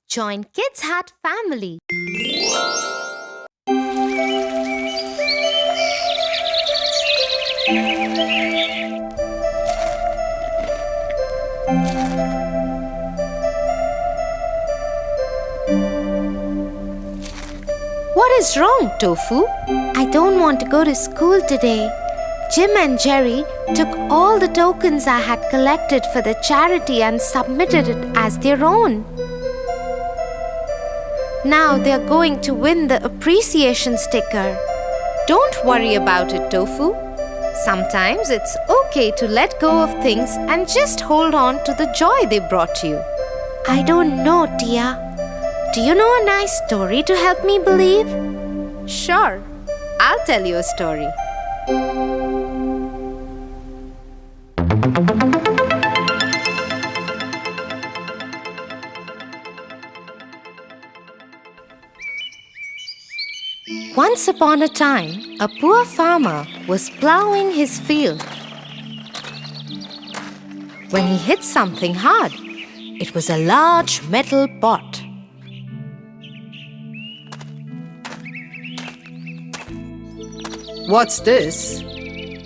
Join Kids Hat family. What is wrong, Tofu? I don't want to go to school today. Jim and Jerry took all the tokens I had collected for the charity and submitted it as their own. Now they are going to win the appreciation sticker. Don't worry about it, Tofu. Sometimes it's okay to let go of things and just hold on to the joy they brought you. I don't know, Tia. Do you know a nice story to help me believe? Sure, I'll tell you a story. Once upon a time, a poor farmer was plowing his field. When he hit something hard, it was a large metal pot. What's this?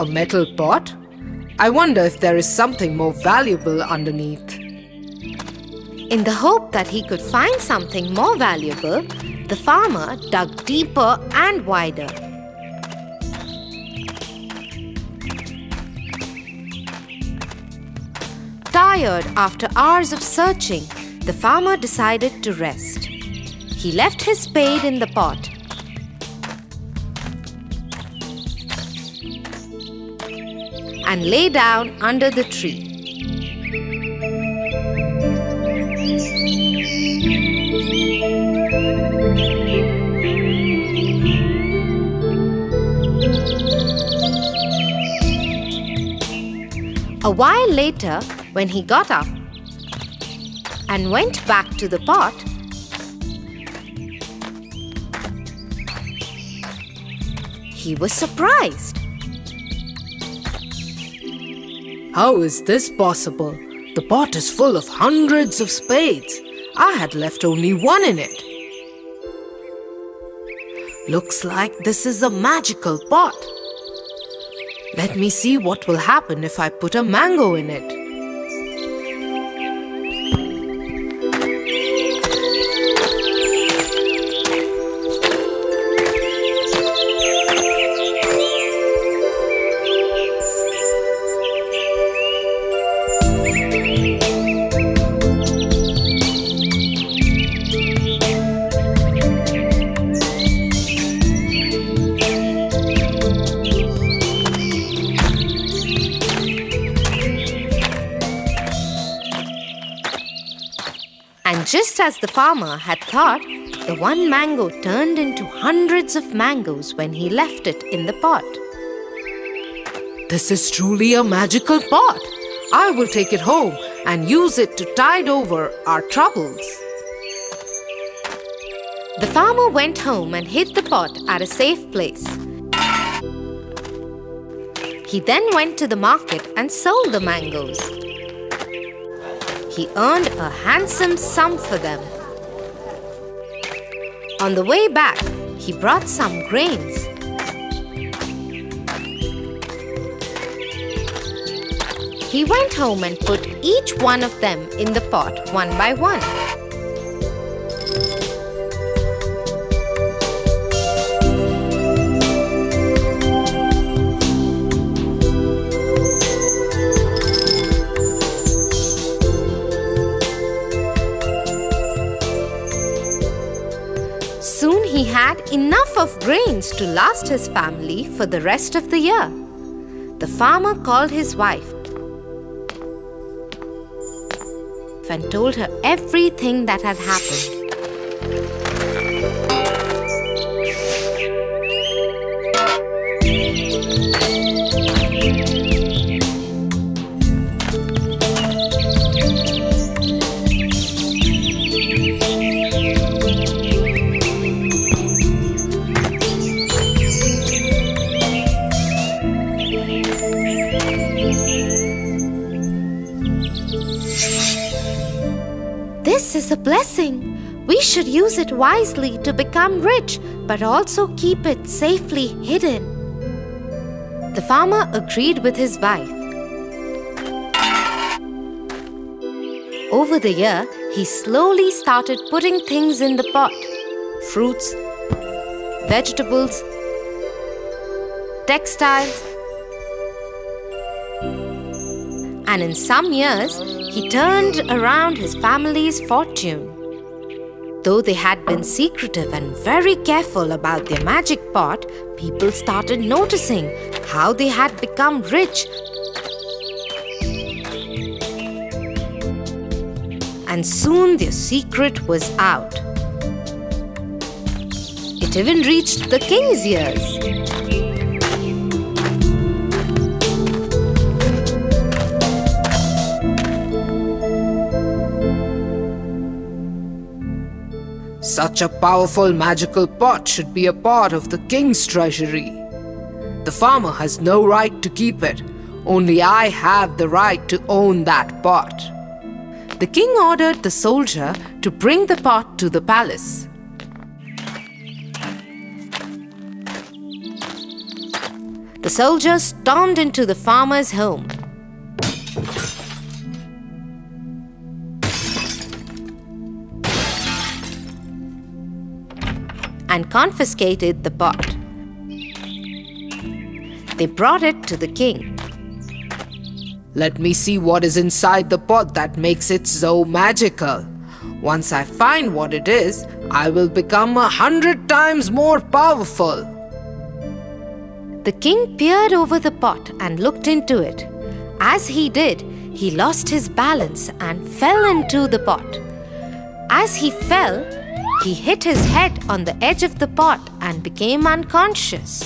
A metal pot? I wonder if there is something more valuable underneath. In the hope that he could find something more valuable, the farmer dug deeper and wider. Tired after hours of searching, the farmer decided to rest. He left his spade in the pot. And lay down under the tree. A while later, when he got up and went back to the pot, he was surprised. How is this possible? The pot is full of hundreds of spades. I had left only one in it. Looks like this is a magical pot. Let me see what will happen if I put a mango in it. And just as the farmer had thought, the one mango turned into hundreds of mangoes when he left it in the pot. This is truly a magical pot. I will take it home and use it to tide over our troubles. The farmer went home and hid the pot at a safe place. He then went to the market and sold the mangoes. He earned a handsome sum for them. On the way back, he brought some grains. He went home and put each one of them in the pot one by one. Soon he had enough of grains to last his family for the rest of the year. The farmer called his wife and told her everything that had happened. This is a blessing. We should use it wisely to become rich, but also keep it safely hidden. The farmer agreed with his wife. Over the year, he slowly started putting things in the pot: fruits, vegetables, textiles. And in some years, he turned around his family's fortune. Though they had been secretive and very careful about their magic pot, people started noticing how they had become rich. And soon their secret was out. It even reached the king's ears. Such a powerful magical pot should be a part of the king's treasury. The farmer has no right to keep it. Only I have the right to own that pot. The king ordered the soldier to bring the pot to the palace. The soldier stormed into the farmer's home. And confiscated the pot. They brought it to the king. Let me see what is inside the pot that makes it so magical. Once I find what it is, I will become 100 times more powerful. The king peered over the pot and looked into it. As he did, he lost his balance and fell into the pot. As he fell, he hit his head on the edge of the pot and became unconscious.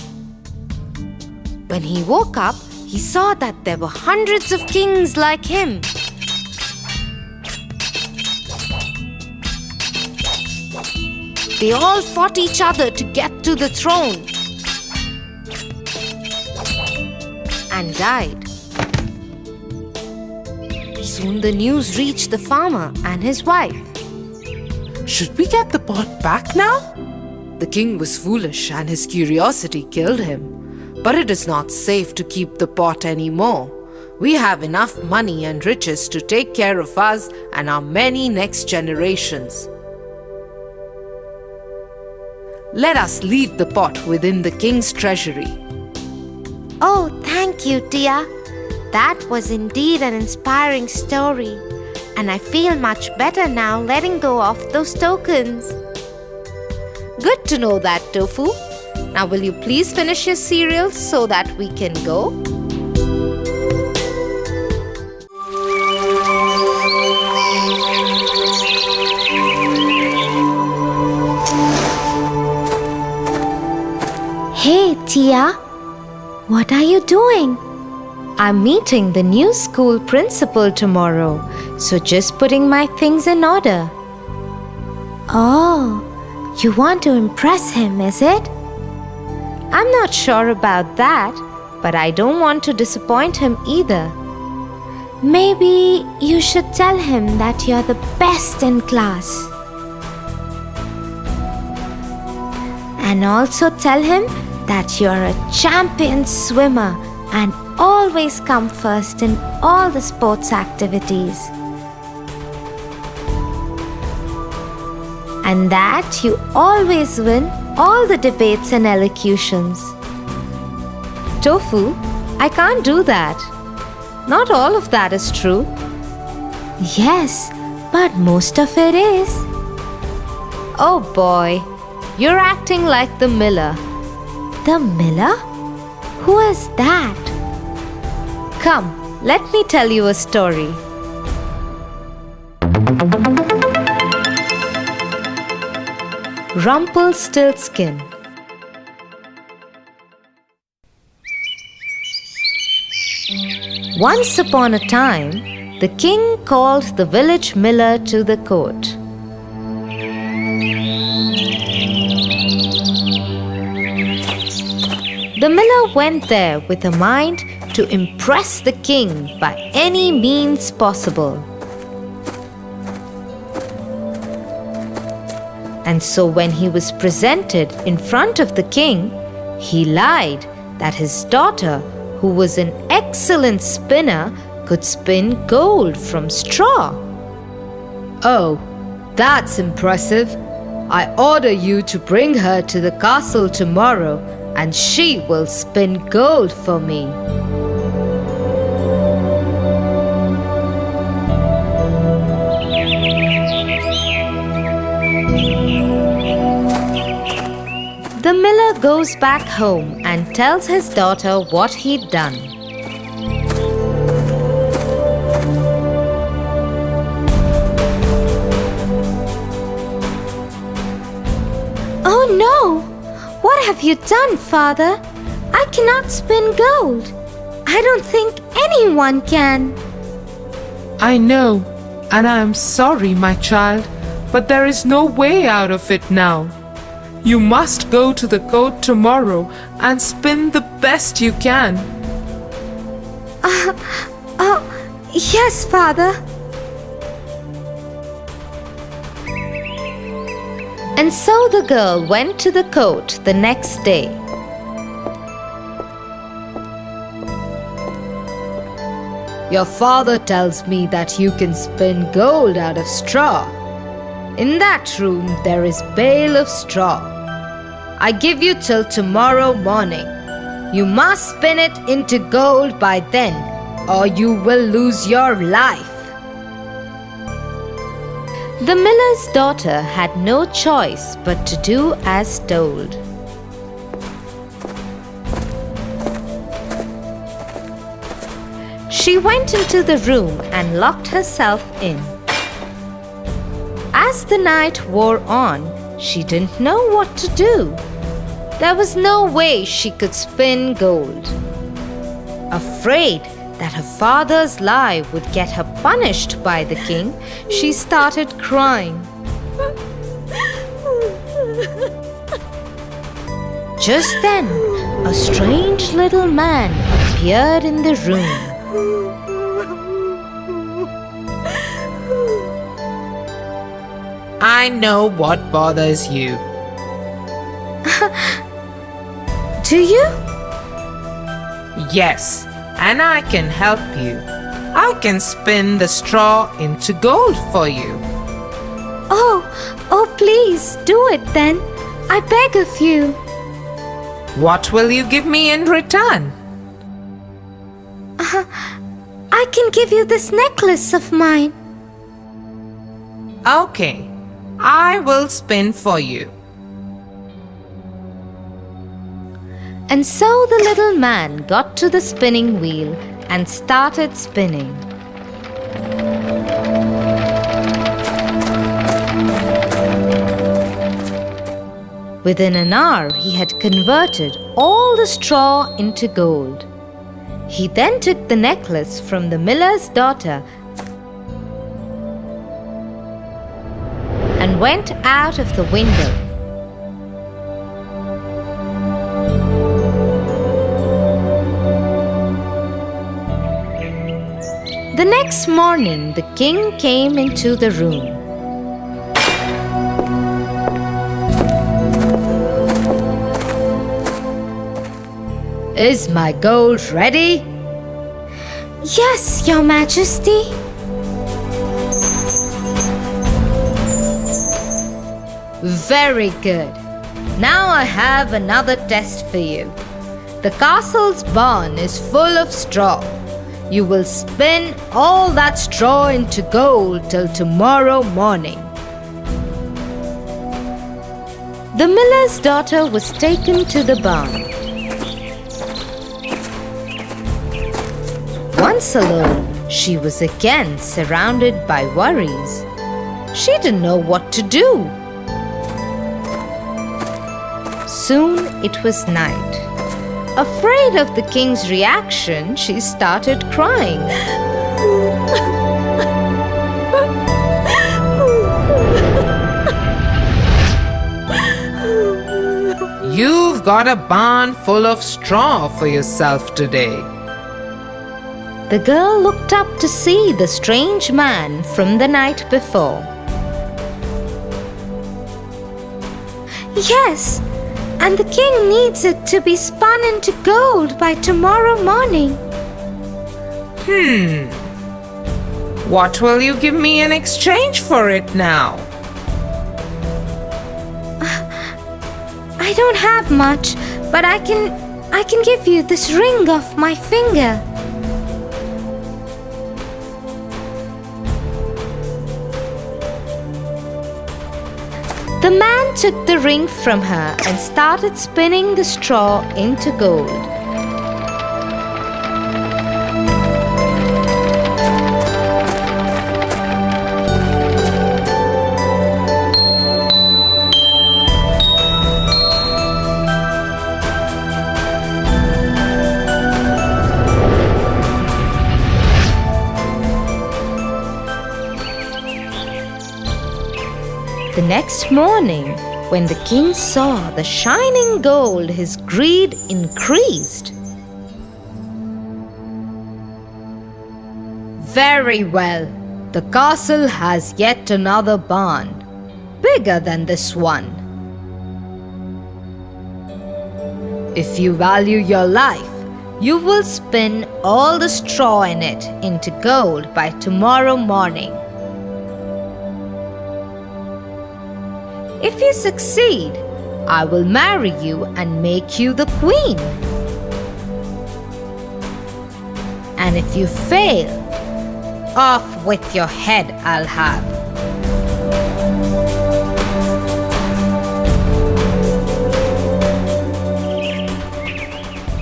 When he woke up, he saw that there were hundreds of kings like him. They all fought each other to get to the throne and died. Soon the news reached the farmer and his wife. Should we get the pot back now? The king was foolish and his curiosity killed him. But it is not safe to keep the pot anymore. We have enough money and riches to take care of us and our many next generations. Let us leave the pot within the king's treasury. Oh, thank you, Tia. That was indeed an inspiring story. And I feel much better now letting go of those tokens. Good to know that, Tofu. Now will you please finish your cereal so that we can go? Hey, Tia. What are you doing? I'm meeting the new school principal tomorrow, so just putting my things in order. Oh, you want to impress him, is it? I'm not sure about that, but I don't want to disappoint him either. Maybe you should tell him that you're the best in class. And also tell him that you're a champion swimmer and always come first in all the sports activities. And that you always win all the debates and elocutions. Tofu, I can't do that. Not all of that is true. Yes, but most of it is. Oh boy, you're acting like the miller. The miller? Who is that? Come, let me tell you a story. Rumpelstiltskin. Once upon a time, the king called the village miller to the court. The miller went there with a mind to impress the king by any means possible. And so when he was presented in front of the king, he lied that his daughter, who was an excellent spinner, could spin gold from straw. Oh, that's impressive. I order you to bring her to the castle tomorrow, and she will spin gold for me. The miller goes back home and tells his daughter what he'd done. Oh no! What have you done, father? I cannot spin gold. I don't think anyone can. I know, and I am sorry, my child, but there is no way out of it now. You must go to the court tomorrow and spin the best you can. Yes, father. And so the girl went to the court the next day. Your father tells me that you can spin gold out of straw. In that room there is bale of straw. I give you till tomorrow morning. You must spin it into gold by then, or you will lose your life. The miller's daughter had no choice but to do as told. She went into the room and locked herself in. As the night wore on, she didn't know what to do. There was no way she could spin gold. Afraid that her father's lie would get her punished by the king, she started crying. Just then, a strange little man appeared in the room. I know what bothers you. Do you? Yes, and I can help you. I can spin the straw into gold for you. Oh, please do it then. I beg of you. What will you give me in return? I can give you this necklace of mine. Okay, I will spin for you. And so the little man got to the spinning wheel and started spinning. Within an hour, he had converted all the straw into gold. He then took the necklace from the miller's daughter and went out of the window. The next morning, the king came into the room. Is my gold ready? Yes, Your Majesty. Very good. Now I have another test for you. The castle's barn is full of straw. You will spin all that straw into gold till tomorrow morning. The miller's daughter was taken to the barn. Once alone, she was again surrounded by worries. She didn't know what to do. Soon it was night. Afraid of the king's reaction, she started crying. You've got a barn full of straw for yourself today. The girl looked up to see the strange man from the night before. Yes, and the king needs it to be spun into gold by tomorrow morning. What will you give me in exchange for it now? I don't have much, but I can give you this ring off my finger. The man took the ring from her and started spinning the straw into gold. The next morning, when the king saw the shining gold, his greed increased. Very well. The castle has yet another barn, bigger than this one. If you value your life, you will spin all the straw in it into gold by tomorrow morning. If you succeed, I will marry you and make you the queen. And if you fail, off with your head I'll have.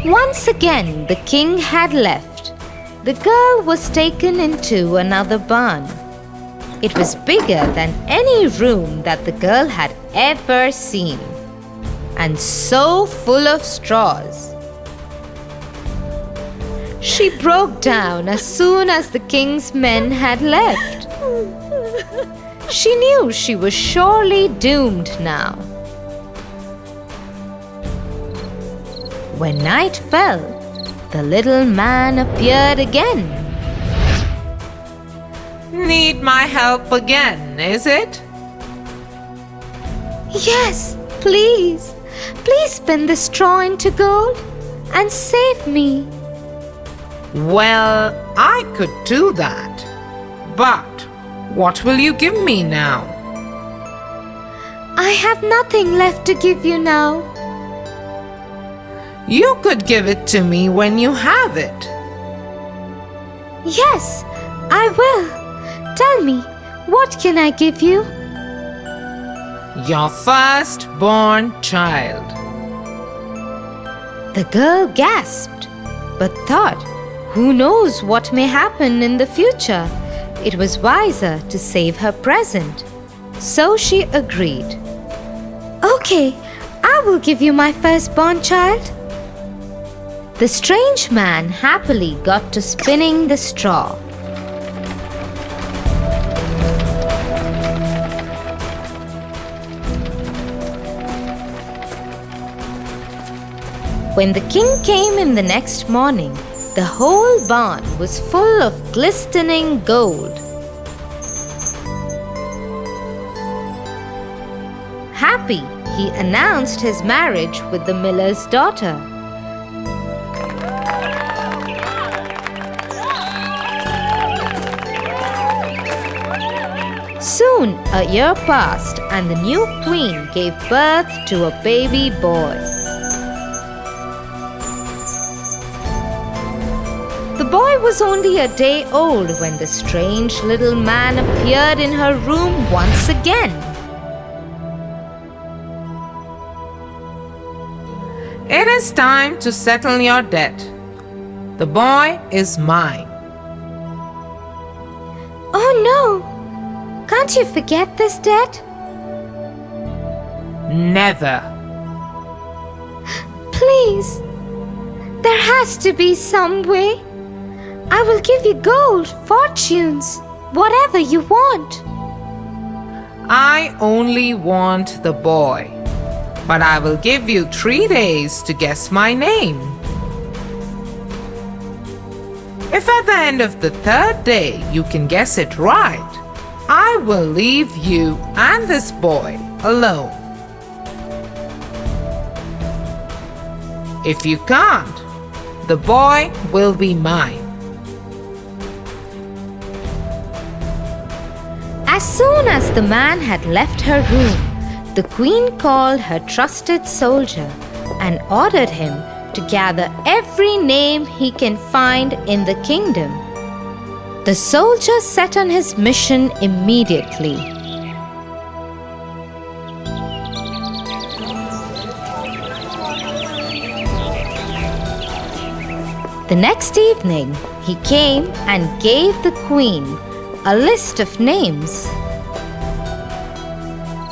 Once again, the king had left. The girl was taken into another barn. It was bigger than any room that the girl had ever seen, and so full of straws. She broke down as soon as the king's men had left. She knew she was surely doomed now. When night fell, the little man appeared again. Need my help again, is it? Yes, please. Please spin the straw into gold and save me. Well, I could do that. But what will you give me now? I have nothing left to give you now. You could give it to me when you have it. Yes, I will. Tell me, what can I give you? Your firstborn child. The girl gasped, but thought, who knows what may happen in the future? It was wiser to save her present. So she agreed. Okay, I will give you my firstborn child. The strange man happily got to spinning the straw. When the king came in the next morning, the whole barn was full of glistening gold. Happy, he announced his marriage with the miller's daughter. Soon a year passed and the new queen gave birth to a baby boy. The boy was only a day old when the strange little man appeared in her room once again. It is time to settle your debt. The boy is mine. Oh no! Can't you forget this debt? Never. Please, there has to be some way. I will give you gold, fortunes, whatever you want. I only want the boy, but I will give you 3 days to guess my name. If at the end of the 3rd day you can guess it right, I will leave you and this boy alone. If you can't, the boy will be mine. As soon as the man had left her room, the queen called her trusted soldier and ordered him to gather every name he can find in the kingdom. The soldier set on his mission immediately. The next evening, he came and gave the queen a list of names.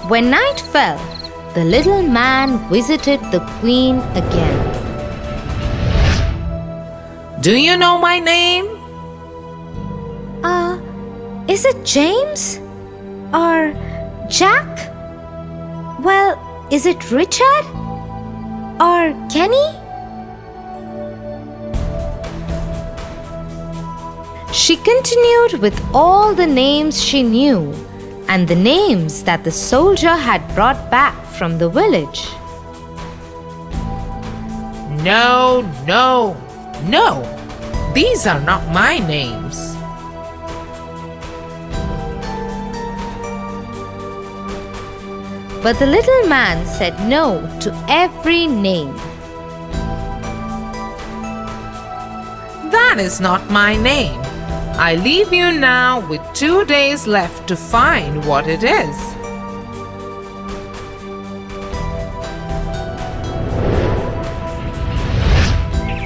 When night fell, the little man visited the queen again. Do you know my name? Is it James? Or Jack? Well, is it Richard? Or Kenny? She continued with all the names she knew and the names that the soldier had brought back from the village. No, no, no. These are not my names. But the little man said no to every name. That is not my name. I leave you now with 2 days left to find what it is.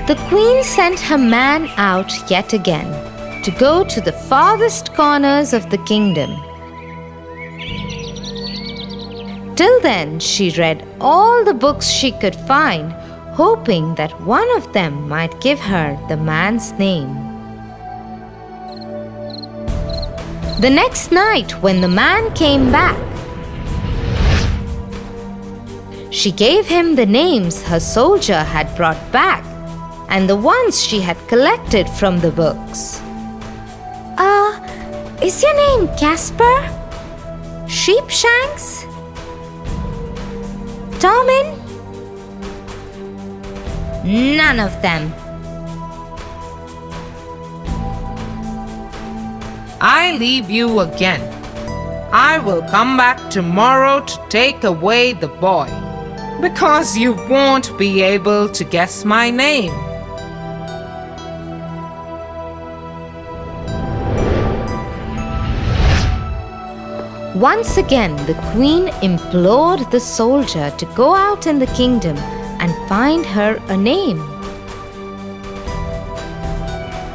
The queen sent her man out yet again to go to the farthest corners of the kingdom. Till then, she read all the books she could find, hoping that one of them might give her the man's name. The next night, when the man came back, she gave him the names her soldier had brought back and the ones she had collected from the books. Is your name Casper? Sheepshanks? Tommen? None of them. I leave you again. I will come back tomorrow to take away the boy, because you won't be able to guess my name. Once again, the queen implored the soldier to go out in the kingdom and find her a name.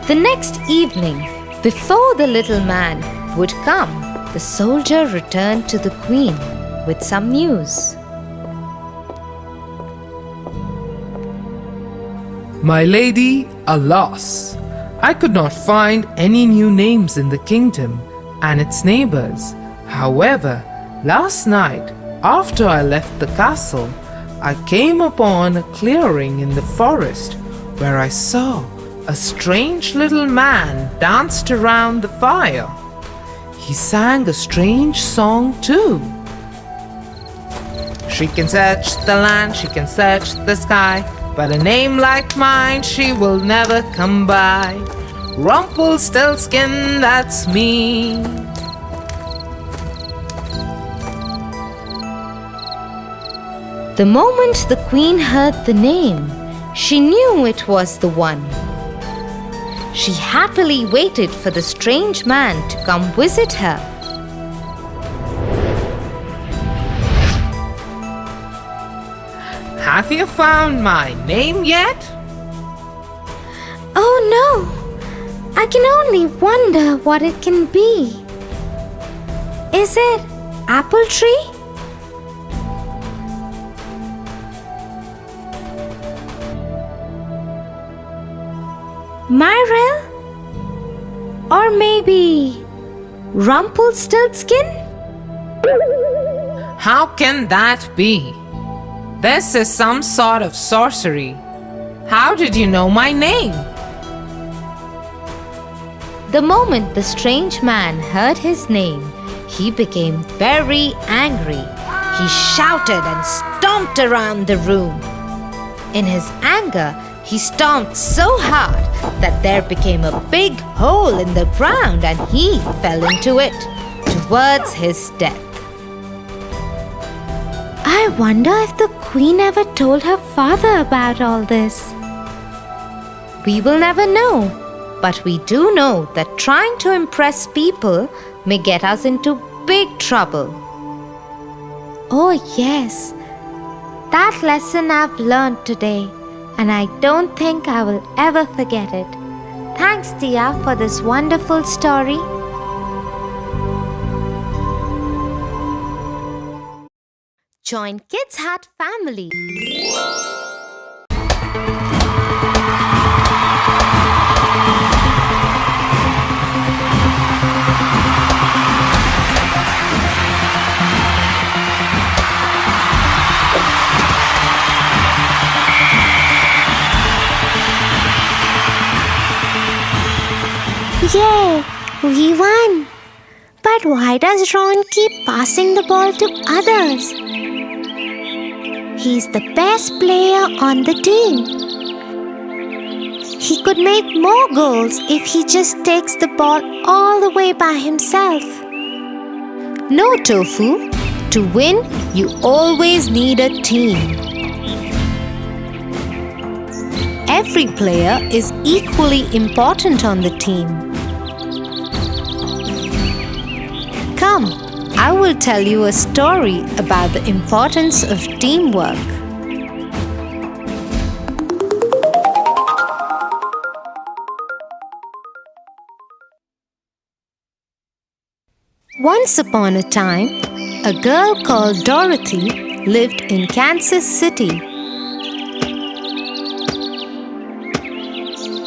The next evening, before the little man would come, the soldier returned to the queen with some news. My lady, alas, I could not find any new names in the kingdom and its neighbors. However, last night, after I left the castle, I came upon a clearing in the forest where I saw a strange little man danced around the fire. He sang a strange song too. She can search the land, she can search the sky, but a name like mine she will never come by. Rumpelstiltskin, that's me. The moment the queen heard the name, she knew it was the one. She happily waited for the strange man to come visit her. Have you found my name yet? Oh no! I can only wonder what it can be. Is it apple tree? Myrrel? Or maybe Rumpelstiltskin? How can that be? This is some sort of sorcery. How did you know my name? The moment the strange man heard his name, he became very angry. He shouted and stomped around the room. In his anger, he stomped so hard that there became a big hole in the ground and he fell into it, towards his death. I wonder if the queen ever told her father about all this. We will never know, but we do know that trying to impress people may get us into big trouble. Oh yes, that lesson I've learned today, and I don't think I will ever forget it. Thanks, Tia, for this wonderful story. Join Kids Heart family. Yay! We won! But why does Ron keep passing the ball to others? He's the best player on the team. He could make more goals if he just takes the ball all the way by himself. No, Tofu. To win, you always need a team. Every player is equally important on the team. Come, I will tell you a story about the importance of teamwork. Once upon a time, a girl called Dorothy lived in Kansas City.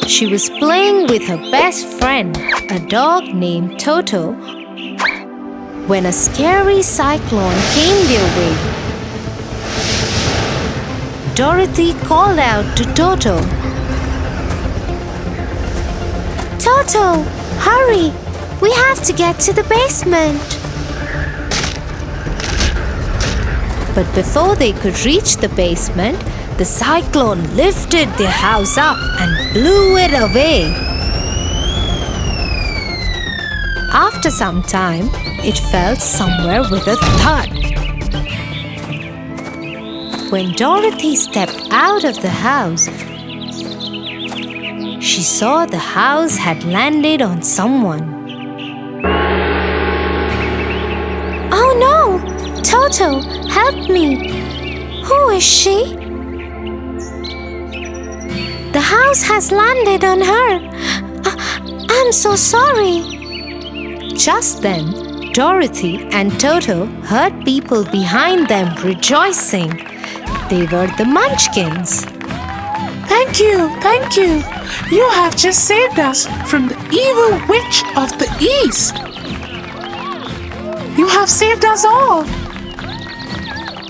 She was playing with her best friend, a dog named Toto, when a scary cyclone came their way. Dorothy called out to Toto, Toto, hurry! We have to get to the basement. but before they could reach the basement, the cyclone lifted their house up and blew it away. After some time, it fell somewhere with a thud. When Dorothy stepped out of the house, she saw the house had landed on someone. Oh no! Toto, help me! Who is she? The house has landed on her. I'm so sorry. Just then, Dorothy and Toto heard people behind them rejoicing. They were the Munchkins. Thank you, thank you. You have just saved us from the evil witch of the East. You have saved us all.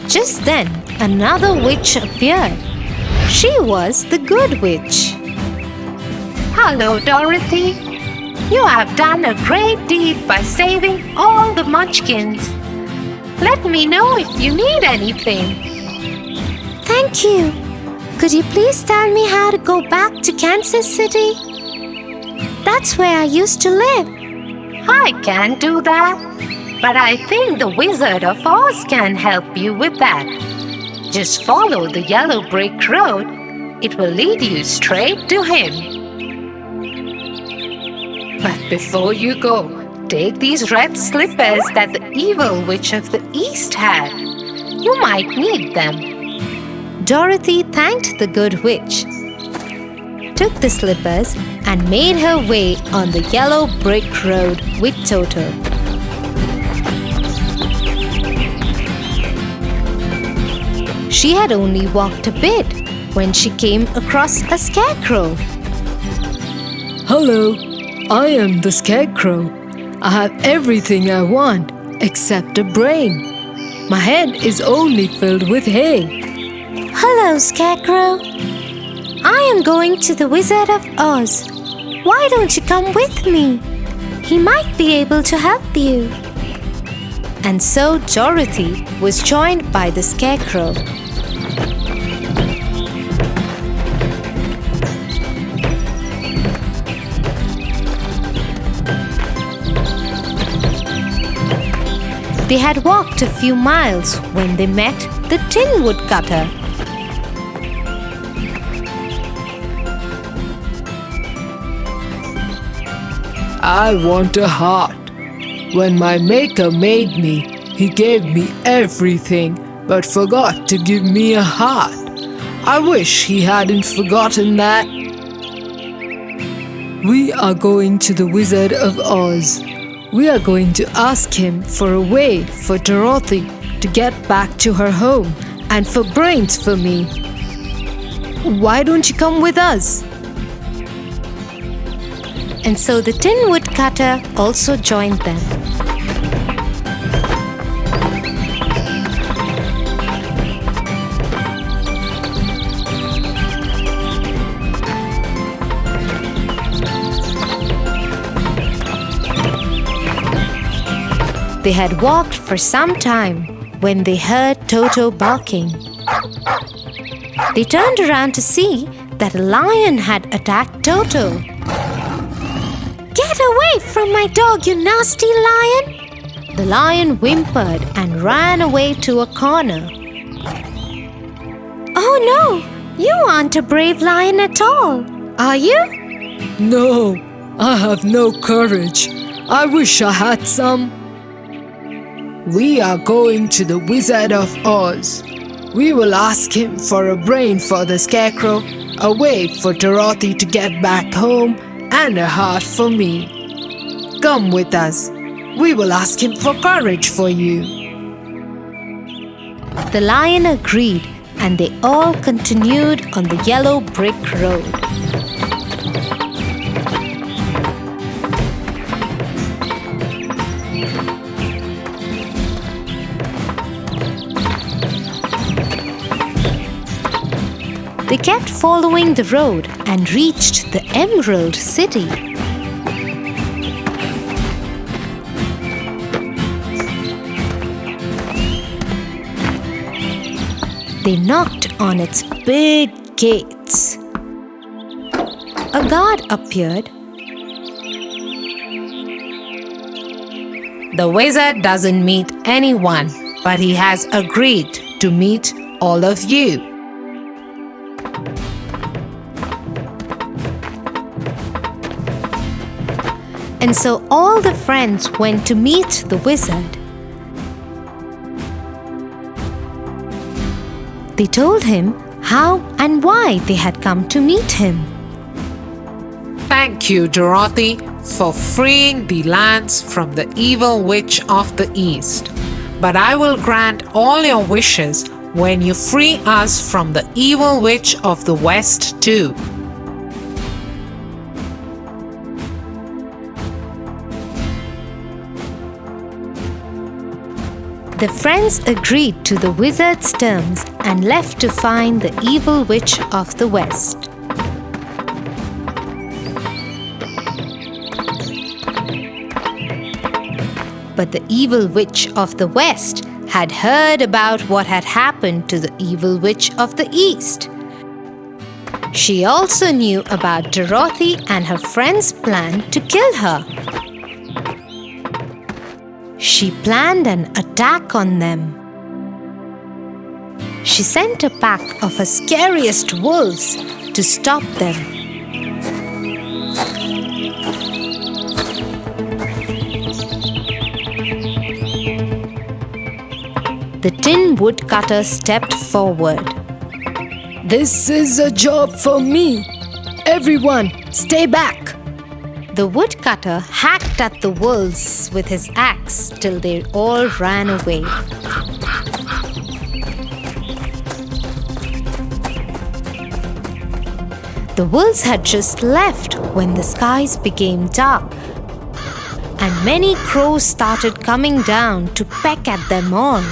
Just then, another witch appeared. She was the Good Witch. Hello, Dorothy. You have done a great deed by saving all the Munchkins. Let me know if you need anything. Thank you. Could you please tell me how to go back to Kansas City? That's where I used to live. I can't do that, but I think the Wizard of Oz can help you with that. Just follow the yellow brick road. It will lead you straight to him. But before you go, take these red slippers that the evil witch of the East had. You might need them. Dorothy thanked the Good Witch, took the slippers, and made her way on the yellow brick road with Toto. She had only walked a bit when she came across a scarecrow. Hello, I am the Scarecrow. I have everything I want except a brain. My head is only filled with hay. Hello, Scarecrow. I am going to the Wizard of Oz. Why don't you come with me? He might be able to help you. And so Dorothy was joined by the Scarecrow. They had walked a few miles when they met the Tin Woodcutter. I want a heart. When my maker made me, he gave me everything, but forgot to give me a heart. I wish he hadn't forgotten that. We are going to the Wizard of Oz. We are going to ask him for a way for Dorothy to get back to her home and for brains for me. Why don't you come with us? And so the Tin Woodcutter also joined them. They had walked for some time when they heard Toto barking. They turned around to see that a lion had attacked Toto. "Get away from my dog, you nasty lion!" The lion whimpered and ran away to a corner. "Oh no! You aren't a brave lion at all, are you?" No, I have no courage. I wish I had some. We are going to the Wizard of Oz. We will ask him for a brain for the Scarecrow, a way for Dorothy to get back home, and a heart for me. Come with us. We will ask him for courage for you. The lion agreed, and they all continued on the yellow brick road. They kept following the road and reached the Emerald City. They knocked on its big gates. A guard appeared. The wizard doesn't meet anyone, but he has agreed to meet all of you. And so all the friends went to meet the wizard. They told him how and why they had come to meet him. Thank you, Dorothy, for freeing the lands from the evil witch of the East. But I will grant all your wishes when you free us from the evil witch of the West too. The friends agreed to the wizard's terms and left to find the evil witch of the West. But the evil witch of the West had heard about what had happened to the evil witch of the East. She also knew about Dorothy and her friends' plan to kill her. She planned an attack on them. She sent a pack of her scariest wolves to stop them. The Tin Woodcutter stepped forward. This is a job for me. Everyone, stay back. The woodcutter hacked at the wolves with his axe till they all ran away. The wolves had just left when the skies became dark, and many crows started coming down to peck at them all.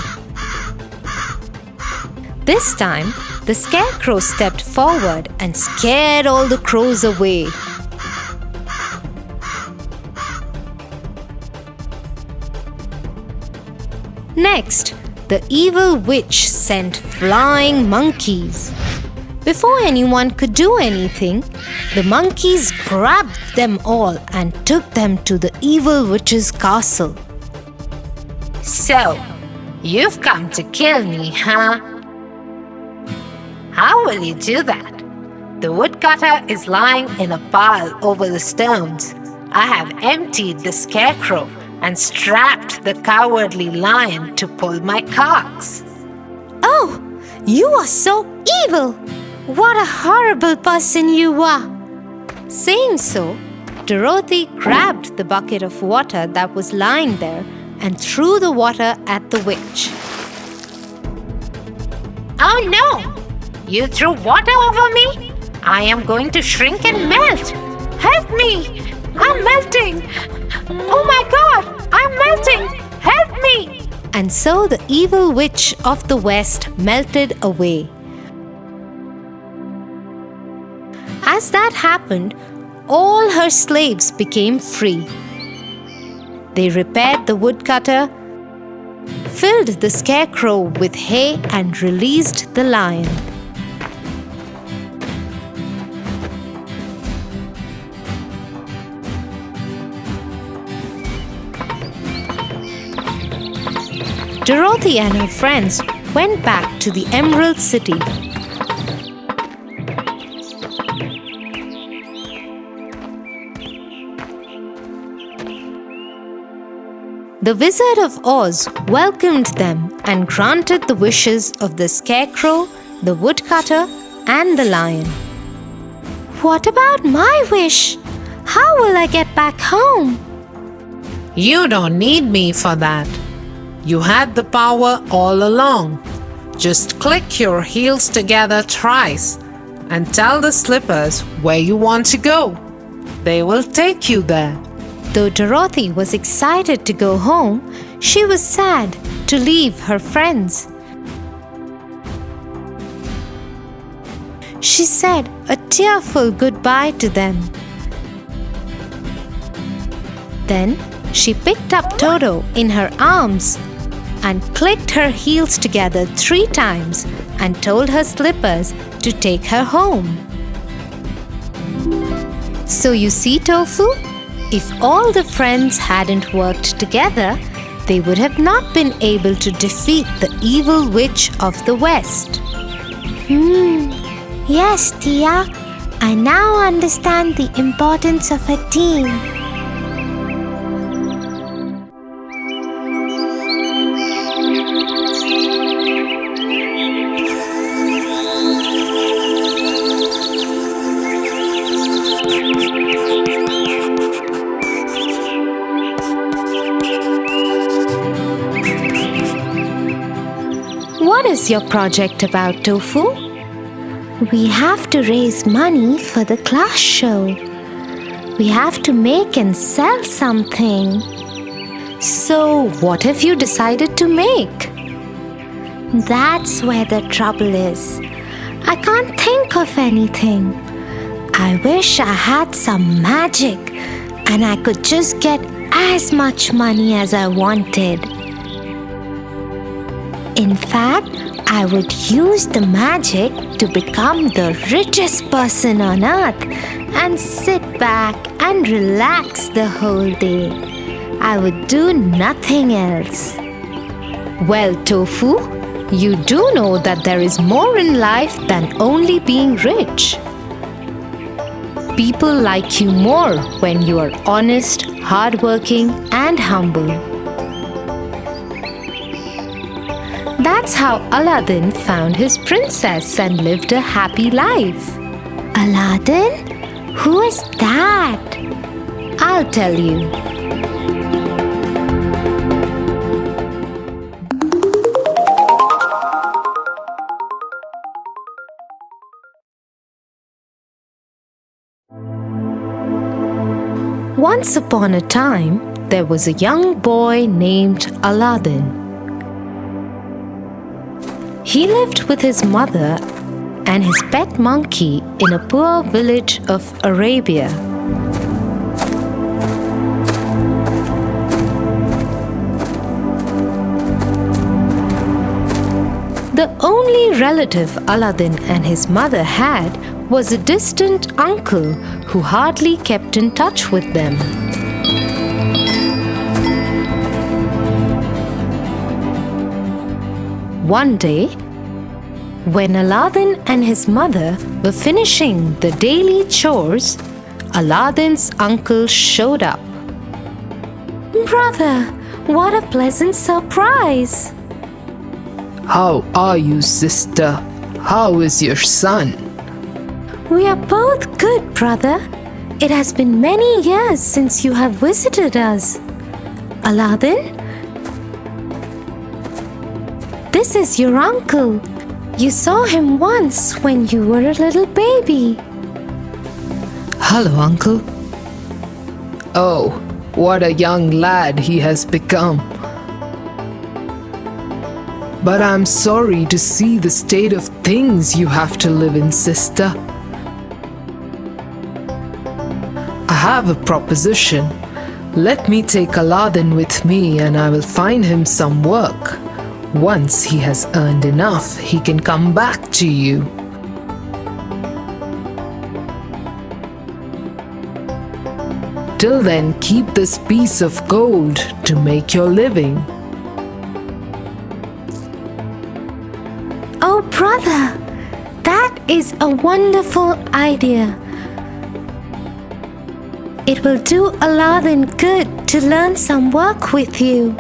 This time, the Scarecrow stepped forward and scared all the crows away. Next, the evil witch sent flying monkeys. Before anyone could do anything, the monkeys grabbed them all and took them to the evil witch's castle. So, you've come to kill me, huh? How will you do that? The woodcutter is lying in a pile over the stones. I have emptied the scarecrow and strapped the cowardly lion to pull my carts. Oh, you are so evil! What a horrible person you are! Saying so, Dorothy grabbed the bucket of water that was lying there and threw the water at the witch. Oh no! You threw water over me? I am going to shrink and melt! Help me! I'm melting! Oh my god! I'm melting! Help me! And so the evil witch of the West melted away. As that happened, all her slaves became free. They repaired the woodcutter, filled the scarecrow with hay, and released the lion. Dorothy and her friends went back to the Emerald City. The Wizard of Oz welcomed them and granted the wishes of the Scarecrow, the Woodcutter, and the Lion. What about my wish? How will I get back home? You don't need me for that. You had the power all along. Just click your heels together thrice and tell the slippers where you want to go. They will take you there. Though Dorothy was excited to go home, she was sad to leave her friends. She said a tearful goodbye to them. Then she picked up Toto in her arms and clicked her heels together 3 times and told her slippers to take her home. So you see, Tofu, if all the friends hadn't worked together, they would have not been able to defeat the evil witch of the West. Yes, Tia. I now understand the importance of a team. What is your project about, Tofu? We have to raise money for the class show. We have to make and sell something. So, what have you decided to make? That's where the trouble is. I can't think of anything. I wish I had some magic and I could just get as much money as I wanted. In fact, I would use the magic to become the richest person on earth and sit back and relax the whole day. I would do nothing else. Well, Tofu, you do know that there is more in life than only being rich. People like you more when you are honest, hardworking, and humble. That's how Aladdin found his princess and lived a happy life. Aladdin? Who is that? I'll tell you. Once upon a time, there was a young boy named Aladdin. He lived with his mother and his pet monkey in a poor village of Arabia. The only relative Aladdin and his mother had was a distant uncle who hardly kept in touch with them. One day, when Aladdin and his mother were finishing the daily chores, Aladdin's uncle showed up. Brother, what a pleasant surprise! How are you, sister? How is your son? We are both good, brother. It has been many years since you have visited us. Aladdin, this is your uncle. You saw him once when you were a little baby. Hello, Uncle. Oh, what a young lad he has become. But I'm sorry to see the state of things you have to live in, sister. I have a proposition. Let me take Aladdin with me and I will find him some work. Once he has earned enough, he can come back to you. Till then, keep this piece of gold to make your living. Oh, brother, that is a wonderful idea. It will do Aladdin good to learn some work with you.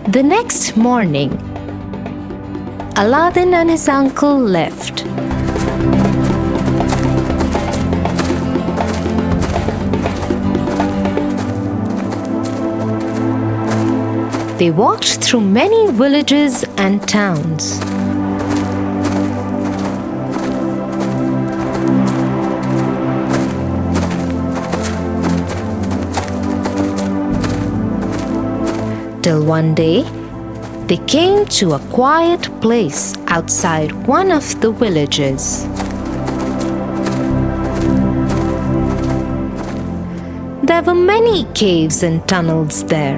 The next morning, Aladdin and his uncle left. They walked through many villages and towns. Till one day, they came to a quiet place outside one of the villages. There were many caves and tunnels there.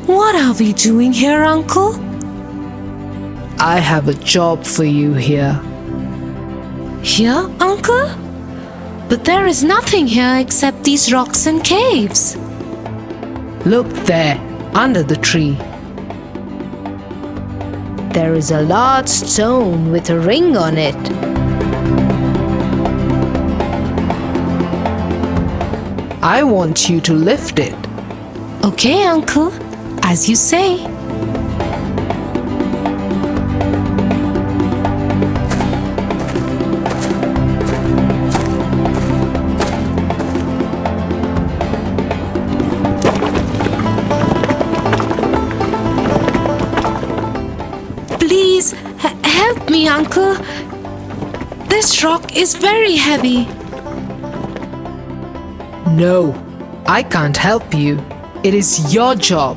What are we doing here, Uncle? I have a job for you here. Here, Uncle? But there is nothing here except these rocks and caves. Look there, under the tree. There is a large stone with a ring on it. I want you to lift it. Okay, Uncle, as you say. Please, help me, Uncle. This rock is very heavy. No, I can't help you. It is your job.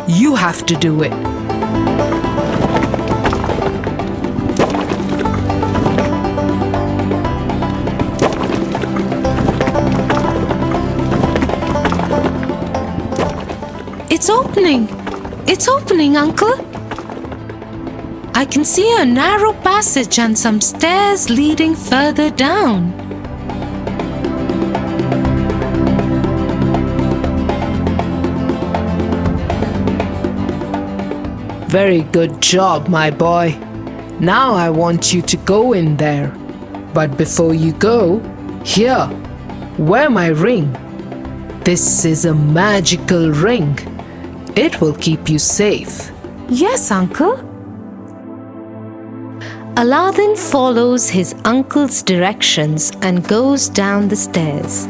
You have to do it. It's opening. It's opening, Uncle. I can see a narrow passage and some stairs leading further down. Very good job, my boy. Now I want you to go in there. But before you go, here, wear my ring. This is a magical ring. It will keep you safe. Yes, Uncle. Aladdin follows his uncle's directions and goes down the stairs.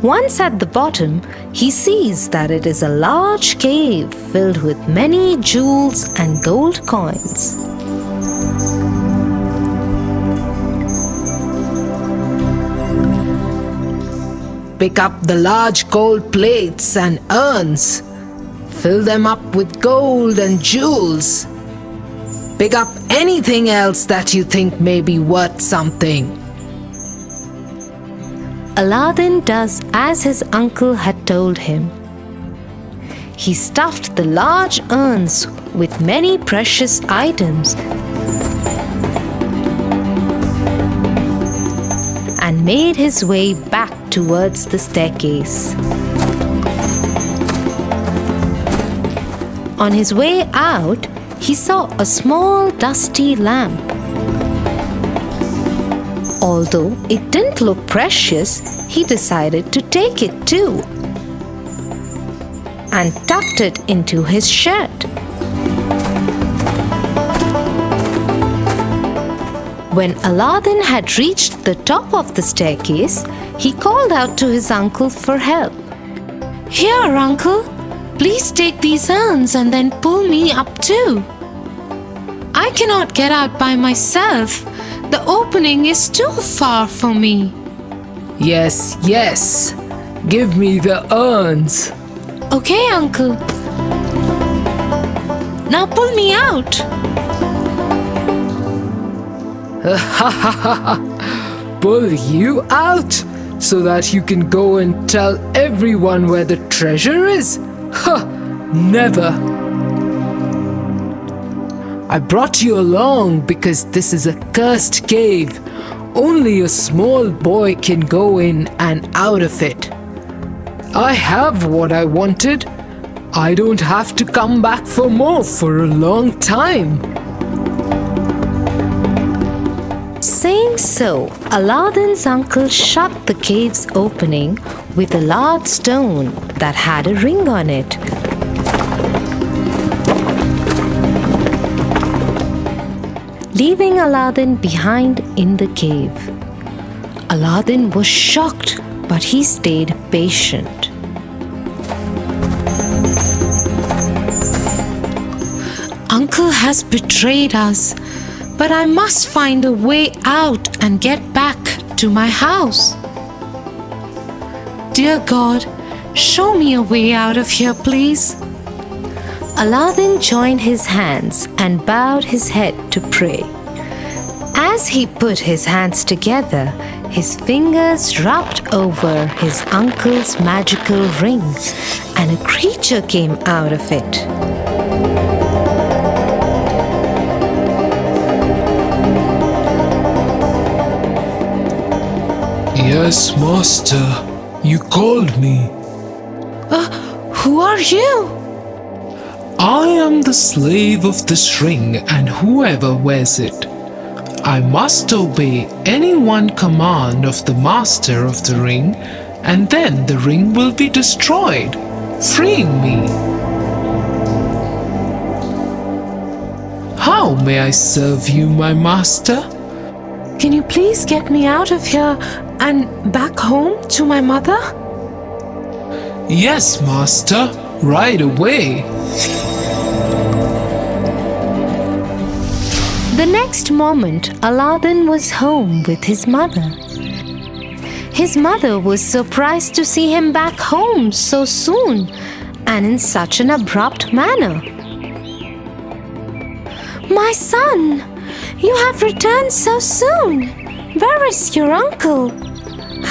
Once at the bottom, he sees that it is a large cave filled with many jewels and gold coins. Pick up the large gold plates and urns. Fill them up with gold and jewels. Pick up anything else that you think may be worth something. Aladdin does as his uncle had told him. He stuffed the large urns with many precious items and made his way back towards the staircase. On his way out, he saw a small dusty lamp. Although it didn't look precious, he decided to take it too and tucked it into his shirt. When Aladdin had reached the top of the staircase, he called out to his uncle for help. "Here, uncle, please take these urns and then pull me up too. I cannot get out by myself. The opening is too far for me." Yes, yes. Give me the urns. Okay, uncle. Now pull me out. Pull you out so that you can go and tell everyone where the treasure is? Huh, never. I brought you along because this is a cursed cave. Only a small boy can go in and out of it. I have what I wanted. I don't have to come back for more for a long time. Saying so, Aladdin's uncle shut the cave's opening with a large stone that had a ring on it. Leaving Aladdin behind in the cave. Aladdin was shocked, but he stayed patient. Uncle has betrayed us, but I must find a way out and get back to my house. Dear God, show me a way out of here, please. Aladdin joined his hands and bowed his head to pray. As he put his hands together, his fingers rubbed over his uncle's magical ring, and a creature came out of it. Yes, Master. You called me. Who are you? I am the slave of this ring and whoever wears it. I must obey any one command of the master of the ring, and then the ring will be destroyed, freeing me. How may I serve you, my master? Can you please get me out of here and back home to my mother? Yes, master, right away. The next moment, Aladdin was home with his mother. His mother was surprised to see him back home so soon and in such an abrupt manner. "My son, you have returned so soon. Where is your uncle?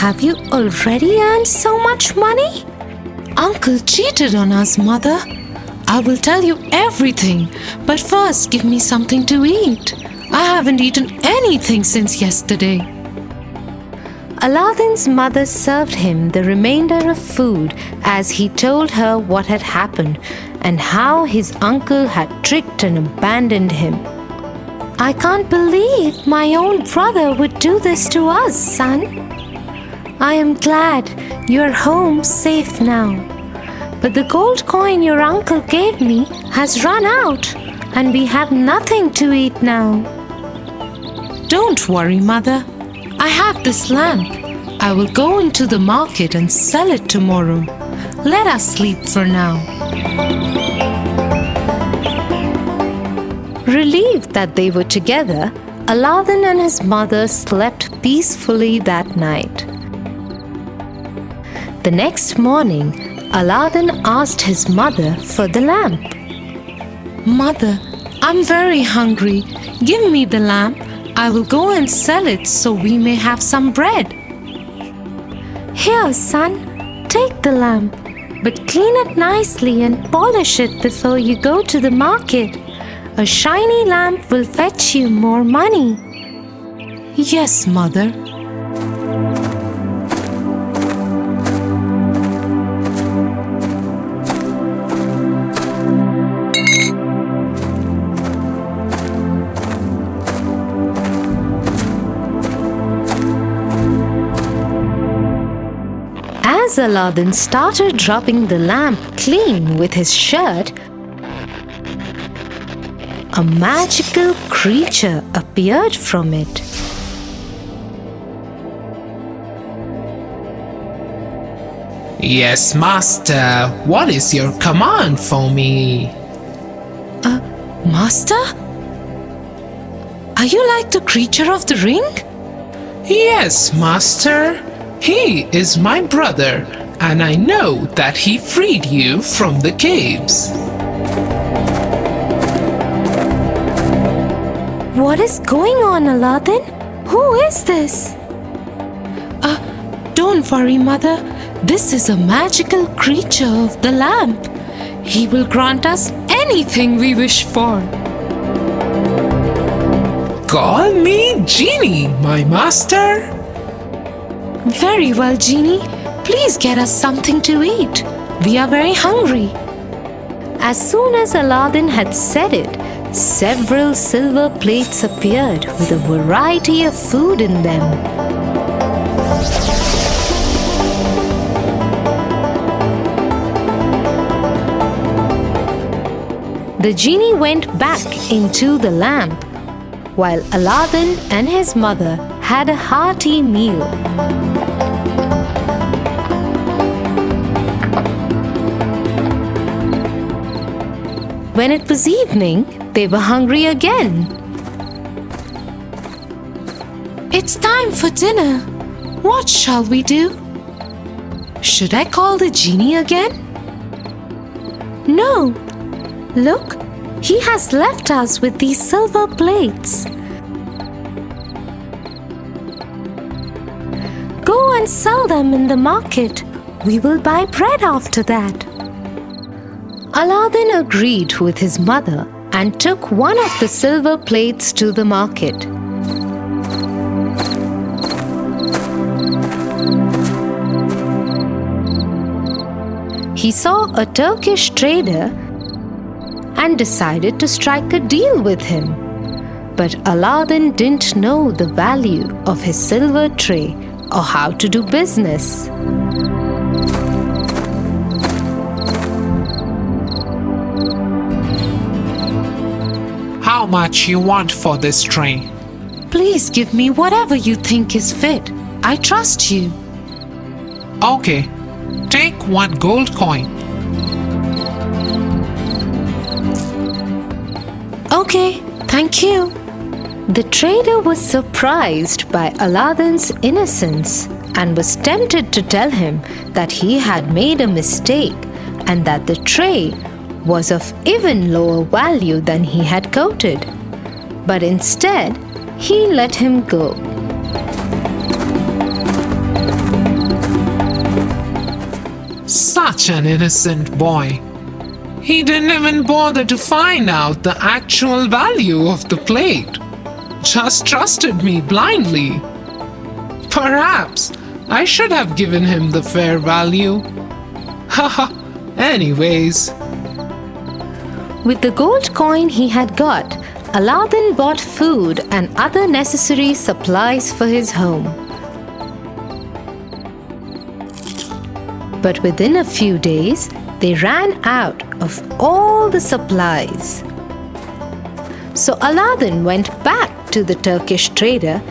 Have you already earned so much money?" "Uncle cheated on us, mother. I will tell you everything, but first give me something to eat. I haven't eaten anything since yesterday." Aladdin's mother served him the remainder of food as he told her what had happened and how his uncle had tricked and abandoned him. "I can't believe my own brother would do this to us, son. I am glad you're home safe now. But the gold coin your uncle gave me has run out, and we have nothing to eat now." "Don't worry, mother. I have this lamp. I will go into the market and sell it tomorrow. Let us sleep for now." Relieved that they were together, Aladdin and his mother slept peacefully that night. The next morning, Aladdin asked his mother for the lamp. "Mother, I'm very hungry. Give me the lamp. I will go and sell it so we may have some bread." "Here, son, take the lamp. But clean it nicely and polish it before you go to the market. A shiny lamp will fetch you more money. Yes, Mother. As Aladdin started rubbing the lamp clean with his shirt, a magical creature appeared from it. Yes, Master. What is your command for me? Master? Are you like the creature of the ring? Yes, Master. He is my brother, and I know that he freed you from the caves. What is going on, Aladdin? Who is this? Don't worry, Mother. This is a magical creature of the lamp. He will grant us anything we wish for. Call me Genie, my master. Very well, Genie. Please get us something to eat. We are very hungry. As soon as Aladdin had said it, several silver plates appeared with a variety of food in them. The genie went back into the lamp, while Aladdin and his mother had a hearty meal. When it was evening, they were hungry again. It's time for dinner. What shall we do? Should I call the genie again? No! Look, he has left us with these silver plates. Go and sell them in the market. We will buy bread after that. Aladdin agreed with his mother and took one of the silver plates to the market. He saw a Turkish trader and decided to strike a deal with him. But Aladdin didn't know the value of his silver tray or how to do business. How much you want for this tray? Please give me whatever you think is fit. I trust you. Okay, take 1 gold coin. Okay, thank you. The trader was surprised by Aladdin's innocence and was tempted to tell him that he had made a mistake and that the tray was of even lower value than he had quoted. But instead, he let him go. Such an innocent boy. He didn't even bother to find out the actual value of the plate. Just trusted me blindly. Perhaps I should have given him the fair value. Haha, anyways. With the gold coin he had got, Aladdin bought food and other necessary supplies for his home. But within a few days, they ran out of all the supplies. So Aladdin went back to the Turkish trader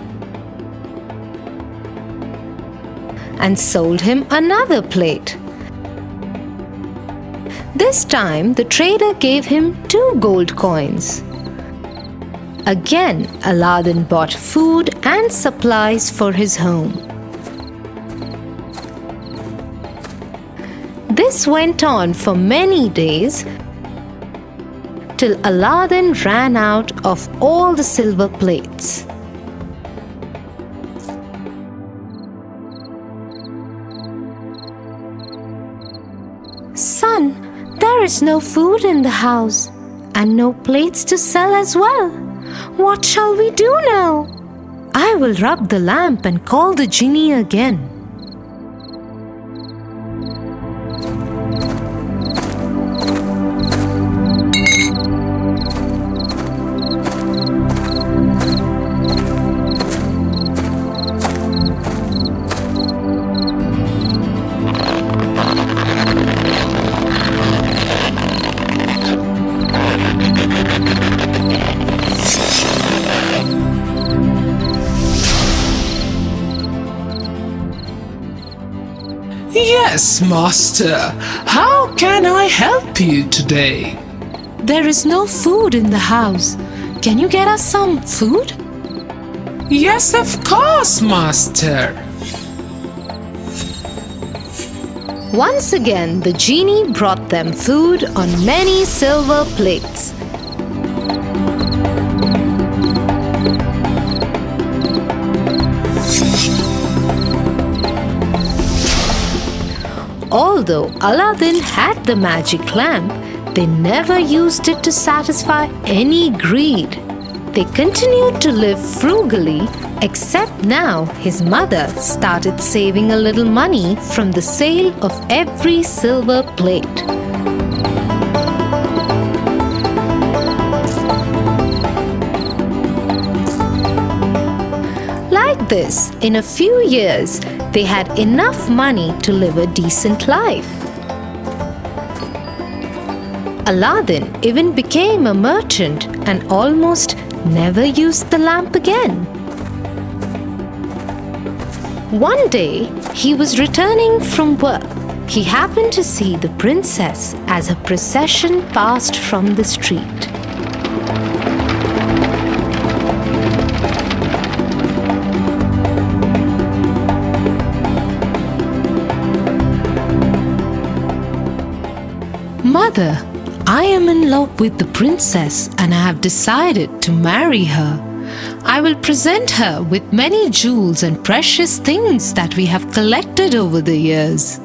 and sold him another plate. This time, the trader gave him 2 gold coins. Again, Aladdin bought food and supplies for his home. This went on for many days till Aladdin ran out of all the silver plates. is no food in the house and no plates to sell as well. What shall we do now? I will rub the lamp and call the genie again. Yes, master. How can I help you today? There is no food in the house. Can you get us some food? Yes, of course, master. Once again, the genie brought them food on many silver plates. Although Aladdin had the magic lamp, they never used it to satisfy any greed. They continued to live frugally, except now his mother started saving a little money from the sale of every silver plate. Like this, in a few years, they had enough money to live a decent life. Aladdin even became a merchant and almost never used the lamp again. One day, he was returning from work. He happened to see the princess as a procession passed from the street. Mother, I am in love with the princess and I have decided to marry her. I will present her with many jewels and precious things that we have collected over the years.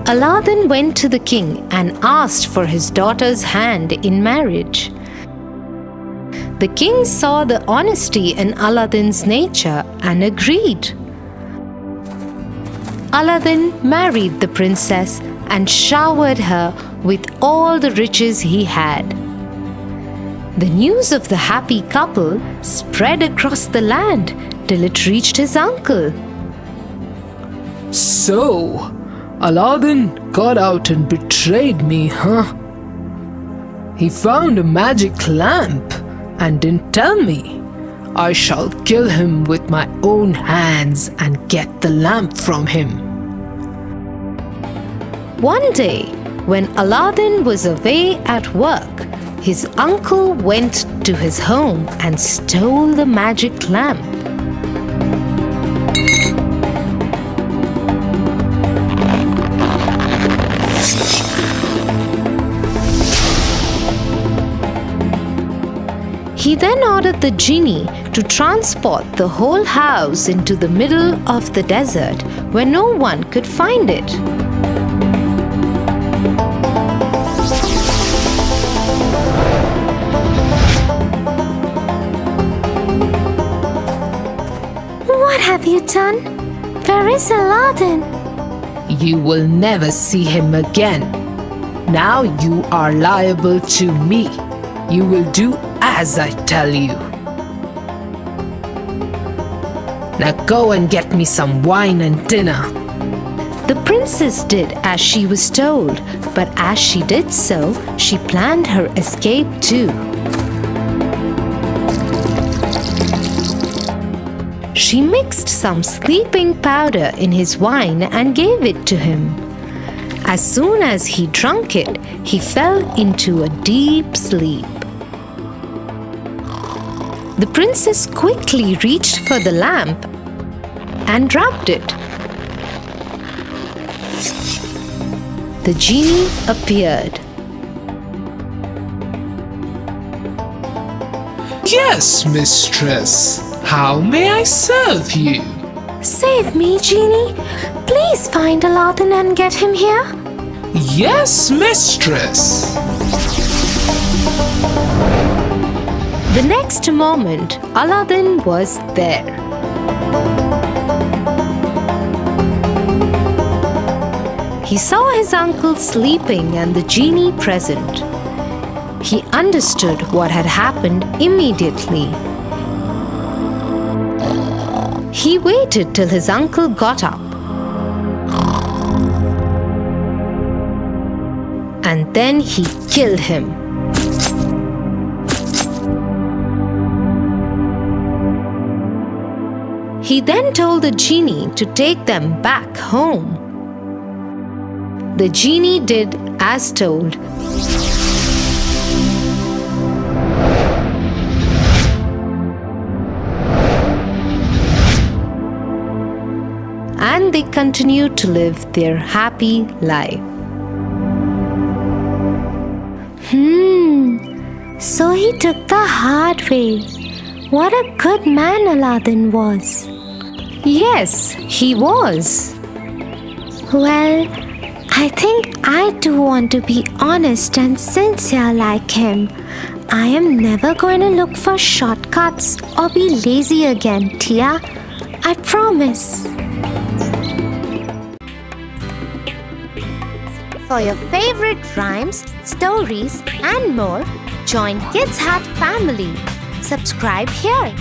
Aladdin went to the king and asked for his daughter's hand in marriage. The king saw the honesty in Aladdin's nature and agreed. Aladdin married the princess and showered her with all the riches he had. The news of the happy couple spread across the land till it reached his uncle. So, Aladdin got out and betrayed me, huh? He found a magic lamp and didn't tell me. I shall kill him with my own hands and get the lamp from him. One day, when Aladdin was away at work, his uncle went to his home and stole the magic lamp. He then ordered the genie to transport the whole house into the middle of the desert where no one could find it. What have you done? Where is Aladdin? You will never see him again. Now you are liable to me. You will do as I tell you. Now go and get me some wine and dinner. The princess did as she was told, but as she did so, she planned her escape too. She mixed some sleeping powder in his wine and gave it to him. As soon as he drank it, he fell into a deep sleep. The princess quickly reached for the lamp and dropped it. The genie appeared. Yes, mistress. How may I serve you? Save me, Genie. Please find Aladdin and get him here. Yes, mistress. The next moment, Aladdin was there. He saw his uncle sleeping and the genie present. He understood what had happened immediately. He waited till his uncle got up. And then he killed him. He then told the genie to take them back home. The genie did as told. And they continued to live their happy life. So he took the hard way. What a good man Aladdin was. Yes, he was. Well, I think I do want to be honest and sincere like him. I am never going to look for shortcuts or be lazy again, Tia. I promise. For your favorite rhymes, stories, and more, join Kids Hut family. Subscribe here.